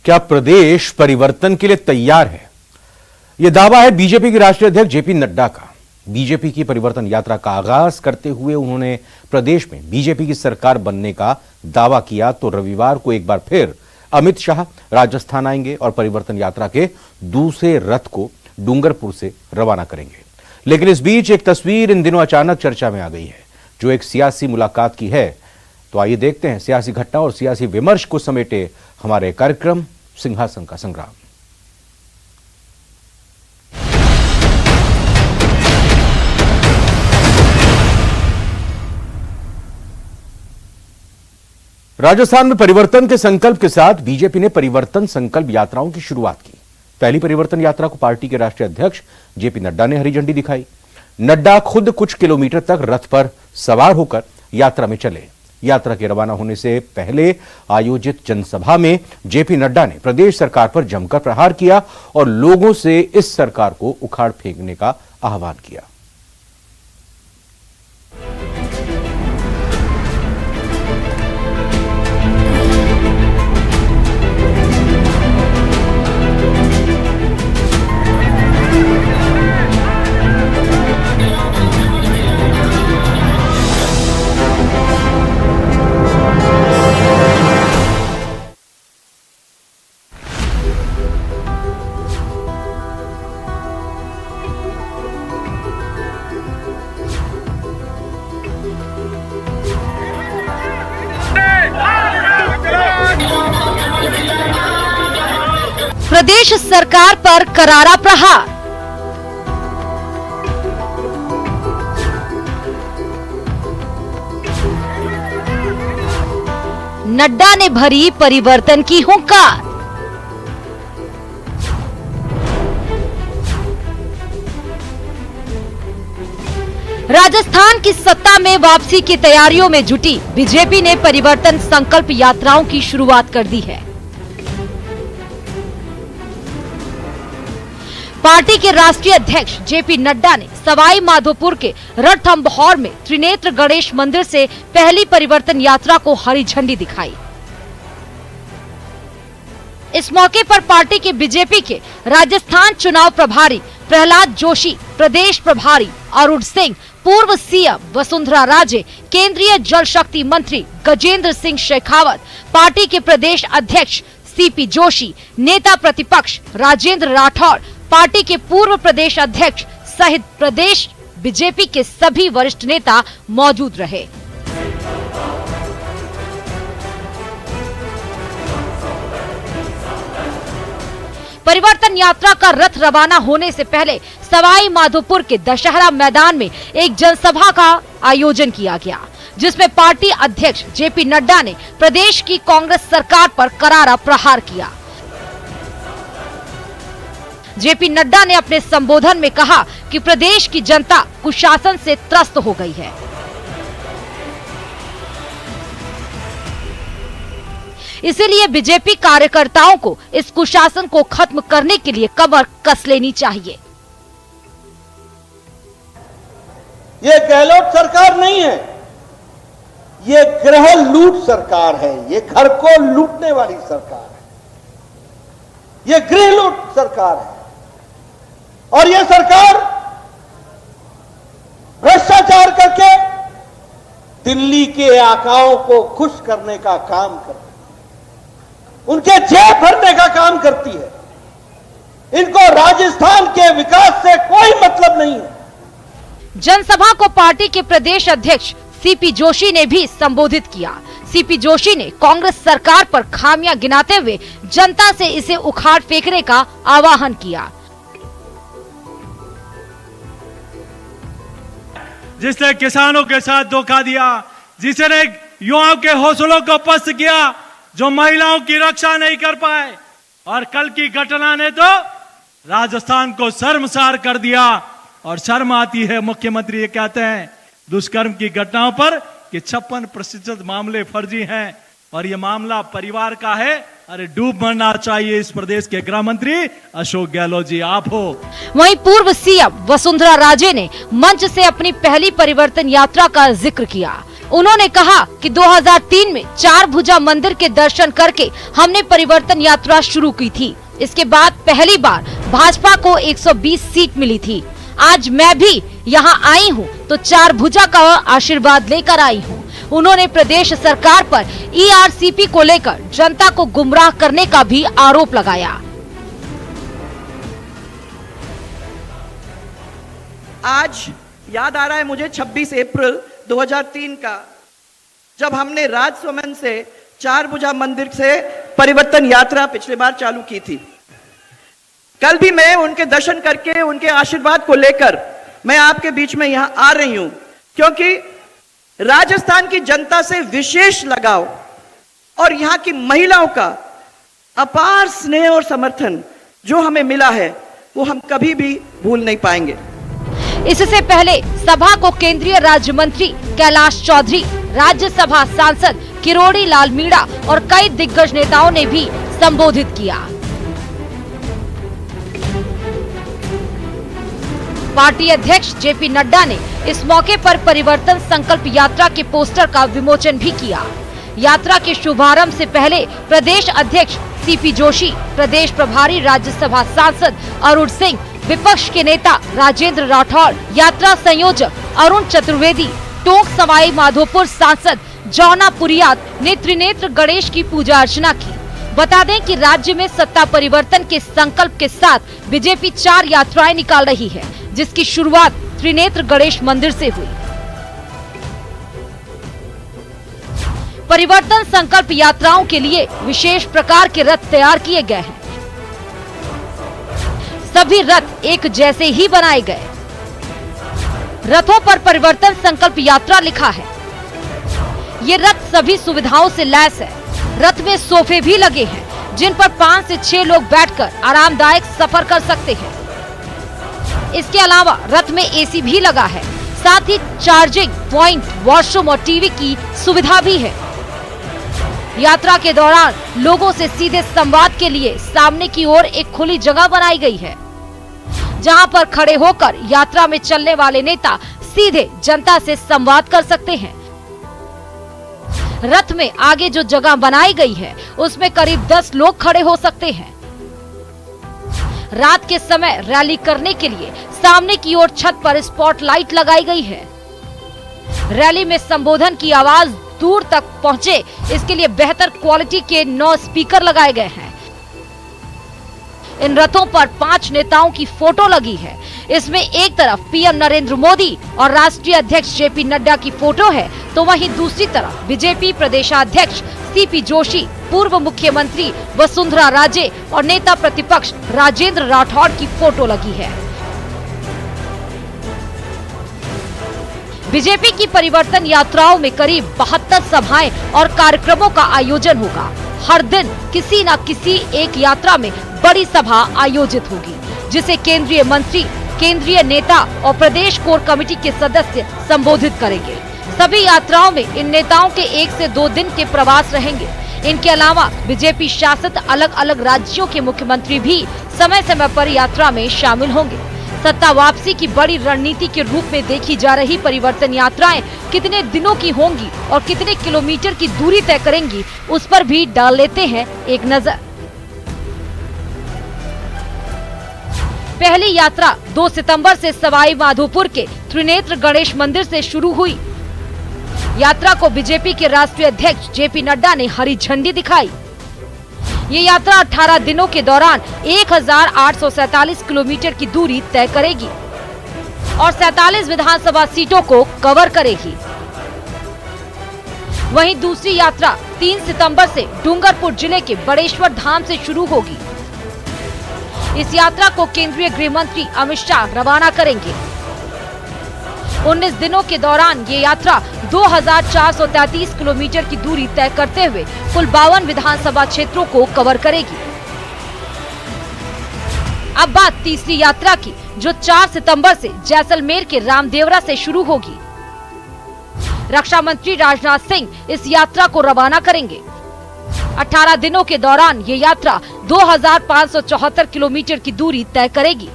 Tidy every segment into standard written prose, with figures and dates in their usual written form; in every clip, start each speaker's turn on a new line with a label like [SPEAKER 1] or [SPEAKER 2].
[SPEAKER 1] क्या प्रदेश परिवर्तन के लिए तैयार है? यह दावा है बीजेपी के राष्ट्रीय अध्यक्ष जेपी नड्डा का। बीजेपी की परिवर्तन यात्रा का आगाज करते हुए उन्होंने प्रदेश में बीजेपी की सरकार बनने का दावा किया। तो रविवार को एक बार फिर अमित शाह राजस्थान आएंगे और परिवर्तन यात्रा के दूसरे रथ को डूंगरपुर से रवाना करेंगे। लेकिन इस बीच एक तस्वीर इन दिनों अचानक चर्चा में आ गई है, जो एक सियासी मुलाकात की है। तो आइए देखते हैं सियासी घटना और सियासी विमर्श को समेटे हमारे कार्यक्रम सिंहासन का संग्राम। राजस्थान में परिवर्तन के संकल्प के साथ बीजेपी ने परिवर्तन संकल्प यात्राओं की शुरुआत की। पहली परिवर्तन यात्रा को पार्टी के राष्ट्रीय अध्यक्ष जेपी नड्डा ने हरी झंडी दिखाई। नड्डा खुद कुछ किलोमीटर तक रथ पर सवार होकर यात्रा में चले। यात्रा के रवाना होने से पहले आयोजित जनसभा में जेपी नड्डा ने प्रदेश सरकार पर जमकर प्रहार किया और लोगों से इस सरकार को उखाड़ फेंकने का आह्वान किया।
[SPEAKER 2] प्रदेश सरकार पर करारा प्रहार। नड्डा ने भरी परिवर्तन की हुंकार। राजस्थान की सत्ता में वापसी की तैयारियों में जुटी बीजेपी ने परिवर्तन संकल्प यात्राओं की शुरुआत कर दी है। पार्टी के राष्ट्रीय अध्यक्ष जेपी नड्डा ने सवाई माधोपुर के रणथंभौर में त्रिनेत्र गणेश मंदिर से पहली परिवर्तन यात्रा को हरी झंडी दिखाई। इस मौके पर पार्टी के बीजेपी के राजस्थान चुनाव प्रभारी प्रहलाद जोशी, प्रदेश प्रभारी अरुण सिंह, पूर्व सीएम वसुंधरा राजे, केंद्रीय जल शक्ति मंत्री गजेंद्र सिंह शेखावत, पार्टी के प्रदेश अध्यक्ष सीपी जोशी, नेता प्रतिपक्ष राजेंद्र राठौर, पार्टी के पूर्व प्रदेश अध्यक्ष सहित प्रदेश बीजेपी के सभी वरिष्ठ नेता मौजूद रहे। परिवर्तन यात्रा का रथ रवाना होने से पहले सवाई माधोपुर के दशहरा मैदान में एक जनसभा का आयोजन किया गया, जिसमें पार्टी अध्यक्ष जेपी नड्डा ने प्रदेश की कांग्रेस सरकार पर करारा प्रहार किया। जेपी नड्डा ने अपने संबोधन में कहा कि प्रदेश की जनता कुशासन से त्रस्त हो गई है। इसीलिए बीजेपी कार्यकर्ताओं को इस कुशासन को खत्म करने के लिए कमर कस लेनी चाहिए।
[SPEAKER 3] ये गहलोत सरकार नहीं है, ये गृह लूट सरकार है, ये घर को लूटने वाली सरकार है, ये गृह लूट सरकार है। और ये सरकार भ्रष्टाचार करके दिल्ली के आकाओं को खुश करने का काम करती है, उनके जेब भरने का काम करती है। इनको राजस्थान के विकास से कोई मतलब नहीं है।
[SPEAKER 2] जनसभा को पार्टी के प्रदेश अध्यक्ष सीपी जोशी ने भी संबोधित किया। सीपी जोशी ने कांग्रेस सरकार पर खामियां गिनाते हुए जनता से इसे उखाड़ फेंकने का आह्वान किया।
[SPEAKER 4] जिसने किसानों के साथ धोखा दिया, जिसने युवाओं के हौसलों को पस्त किया, जो महिलाओं की रक्षा नहीं कर पाए, और कल की घटना ने तो राजस्थान को शर्मसार कर दिया। और शर्म आती है, मुख्यमंत्री ये कहते हैं दुष्कर्म की घटनाओं पर कि 56% मामले फर्जी हैं और ये मामला परिवार का है। अरे डूब मरना चाहिए इस प्रदेश के गृह मंत्री अशोक गहलोत जी आप हो।
[SPEAKER 2] वहीं पूर्व सीएम वसुंधरा राजे ने मंच से अपनी पहली परिवर्तन यात्रा का जिक्र किया। उन्होंने कहा कि 2003 में 4 भुजा मंदिर के दर्शन करके हमने परिवर्तन यात्रा शुरू की थी। इसके बाद पहली बार भाजपा को 120 सीट मिली थी। आज मैं भी यहाँ आई हूँ तो 4 भुजा का आशीर्वाद लेकर आई हूँ। उन्होंने प्रदेश सरकार पर ERCP को लेकर जनता को गुमराह करने का भी आरोप लगाया।
[SPEAKER 5] आज याद आ रहा है मुझे 26 अप्रैल 2003 का, जब हमने राजसमंद से 4 भुजा मंदिर से परिवर्तन यात्रा पिछली बार चालू की थी। कल भी मैं उनके दर्शन करके उनके आशीर्वाद को लेकर मैं आपके बीच में यहां आ रही हूं, क्योंकि राजस्थान की जनता से विशेष लगाव और यहां की महिलाओं का अपार स्नेह और समर्थन जो हमें मिला है वो हम कभी भी भूल नहीं पाएंगे।
[SPEAKER 2] इससे पहले सभा को केंद्रीय राज्य मंत्री कैलाश चौधरी, राज्यसभा सांसद किरोड़ी लाल मीणा और कई दिग्गज नेताओं ने भी संबोधित किया। पार्टी अध्यक्ष जेपी नड्डा ने इस मौके पर परिवर्तन संकल्प यात्रा के पोस्टर का विमोचन भी किया। यात्रा के शुभारंभ से पहले प्रदेश अध्यक्ष सीपी जोशी, प्रदेश प्रभारी राज्यसभा सांसद अरुण सिंह, विपक्ष के नेता राजेंद्र राठौड़, यात्रा संयोजक अरुण चतुर्वेदी, टोंक सवाई माधोपुर सांसद जौना पुरियात ने त्रिनेत्र गणेश की पूजा अर्चना की। बता दें कि राज्य में सत्ता परिवर्तन के संकल्प के साथ बीजेपी 4 यात्राएं निकाल रही है, जिसकी शुरुआत त्रिनेत्र गणेश मंदिर से हुई। परिवर्तन संकल्प यात्राओं के लिए विशेष प्रकार के रथ तैयार किए गए हैं। सभी रथ एक जैसे ही बनाए गए। रथों पर परिवर्तन संकल्प यात्रा लिखा है। ये रथ सभी सुविधाओं से लैस है। रथ में सोफे भी लगे हैं, जिन पर 5 से 6 लोग बैठकर आरामदायक सफर कर सकते हैं। इसके अलावा रथ में एसी भी लगा है। साथ ही चार्जिंग पॉइंट, वॉशरूम और टीवी की सुविधा भी है। यात्रा के दौरान लोगों से सीधे संवाद के लिए सामने की ओर एक खुली जगह बनाई गई है, जहां पर खड़े होकर यात्रा में चलने वाले नेता सीधे जनता से संवाद कर सकते हैं। रथ में आगे जो जगह बनाई गई है उसमें करीब 10 लोग खड़े हो सकते हैं। रात के समय रैली करने के लिए सामने की ओर छत पर स्पॉटलाइट लगाई गई है। रैली में संबोधन की आवाज दूर तक पहुंचे, इसके लिए बेहतर क्वालिटी के 9 स्पीकर लगाए गए हैं। इन रथों पर 5 नेताओं की फोटो लगी है। इसमें एक तरफ पीएम नरेंद्र मोदी और राष्ट्रीय अध्यक्ष जेपी नड्डा की फोटो है, तो वहीं दूसरी तरफ बीजेपी प्रदेशाध्यक्ष सीपी जोशी, पूर्व मुख्यमंत्री वसुंधरा राजे और नेता प्रतिपक्ष राजेंद्र राठौड़ की फोटो लगी है। बीजेपी की परिवर्तन यात्राओं में करीब 72 सभाएं और कार्यक्रमों का आयोजन होगा। हर दिन किसी न किसी एक यात्रा में बड़ी सभा आयोजित होगी, जिसे केंद्रीय मंत्री, केंद्रीय नेता और प्रदेश कोर कमेटी के सदस्य संबोधित करेंगे। सभी यात्राओं में इन नेताओं के 1 से 2 दिन के प्रवास रहेंगे। इनके अलावा बीजेपी शासित अलग अलग राज्यों के मुख्यमंत्री भी समय समय पर यात्रा में शामिल होंगे। सत्ता वापसी की बड़ी रणनीति के रूप में देखी जा रही परिवर्तन यात्राएं कितने दिनों की होंगी और कितने किलोमीटर की दूरी तय करेंगी, उस पर भी डाल लेते हैं एक नजर। पहली यात्रा 2 सितंबर से सवाई माधोपुर के त्रिनेत्र गणेश मंदिर से शुरू हुई। यात्रा को बीजेपी के राष्ट्रीय अध्यक्ष जेपी नड्डा ने हरी झंडी दिखाई। ये यात्रा 18 दिनों के दौरान 1847 किलोमीटर की दूरी तय करेगी और 47 विधानसभा सीटों को कवर करेगी। वहीं दूसरी यात्रा 3 सितंबर से डूंगरपुर जिले के बड़ेश्वर धाम से शुरू होगी। इस यात्रा को केंद्रीय गृह मंत्री अमित शाह रवाना करेंगे। 19 दिनों के दौरान ये यात्रा 2433 किलोमीटर की दूरी तय करते हुए कुल 52 विधानसभा क्षेत्रों को कवर करेगी। अब बात तीसरी यात्रा की, जो 4 सितंबर से जैसलमेर के रामदेवरा से शुरू होगी। रक्षा मंत्री राजनाथ सिंह इस यात्रा को रवाना करेंगे। 18 दिनों के दौरान ये यात्रा 2574 किलोमीटर की दूरी तय करेगी।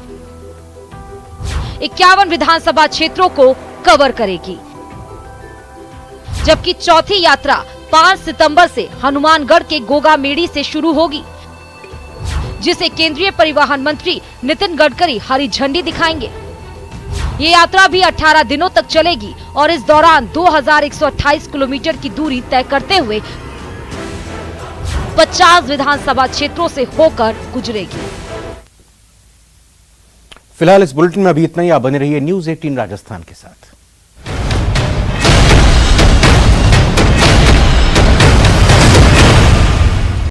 [SPEAKER 2] 51 विधानसभा क्षेत्रों को कवर करेगी। जबकि चौथी यात्रा 5 सितंबर से हनुमानगढ़ के गोगामेड़ी से शुरू होगी, जिसे केंद्रीय परिवहन मंत्री नितिन गडकरी हरी झंडी दिखाएंगे। ये यात्रा भी 18 दिनों तक चलेगी और इस दौरान 2128 किलोमीटर की दूरी तय करते हुए 50 विधानसभा क्षेत्रों से होकर गुजरेगी।
[SPEAKER 1] फिलहाल इस बुलेटिन में अभी इतना ही। आप बने रहिए न्यूज़ 18 राजस्थान के साथ।